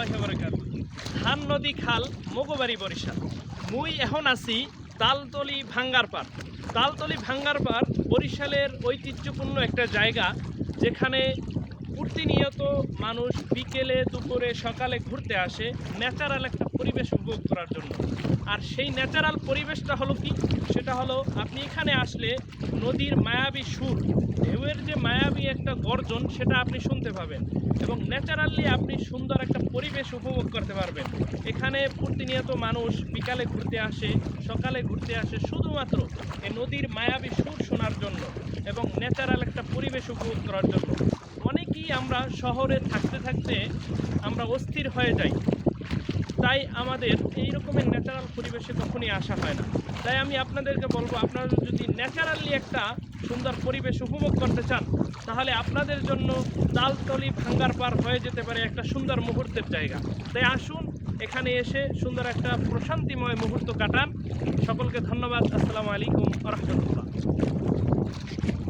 রহমতুল্লাহি ওয়া বারাকাতুহু। ধান নদী খাল মগবাড়ি বরিশাল। মুই এখন আছি তালতলি ভাঙ্গার পার। তালতলি ভাঙ্গার পার বরিশালের ঐতিহ্যপূর্ণ একটা জায়গা, যেখানে প্রতিনিয়ত মানুষ বিকেলে দুপুরে সকালে ঘুরতে আসে ন্যাচারাল একটা পরিবেশ উপভোগ করার জন্য। আর সেই ন্যাচারাল পরিবেশটা হলো কি, সেটা হলো আপনি এখানে আসলে নদীর মায়াবী সুর, ঢেউয়ের যে মায়াবী একটা গর্জন, সেটা আপনি শুনতে পাবেন এবং ন্যাচারালি আপনি সুন্দর একটা পরিবেশ উপভোগ করতে পারবেন। এখানে প্রতিনিয়ত মানুষ বিকালে ঘুরতে আসে, সকালে ঘুরতে আসে শুধুমাত্র এই নদীর মায়াবী সুর শোনার জন্য এবং ন্যাচারাল একটা পরিবেশ উপভোগ করার জন্য। অনেকেই আমরা শহরে থাকতে থাকতে আমরা অস্থির হয়ে যাই, তাই আমাদের এই রকমের ন্যাচারাল পরিবেশে কখনই আসা হয় না। তাই আমি আপনাদেরকে বলবো, আপনারা যদি ন্যাচারালি একটা সুন্দর পরিবেশ উপভোগ করতে চান, তাহলে আপনাদের জন্য তালতলি ভাঙ্গার পার হয়ে যেতে পারে একটা সুন্দর মুহূর্তের জায়গা। তাই আসুন, এখানে এসে সুন্দর একটা প্রশান্তিময় মুহূর্ত কাটান। সকলকে ধন্যবাদ। আসসালামু আলাইকুম ওয়া রাহমাতুল্লাহ।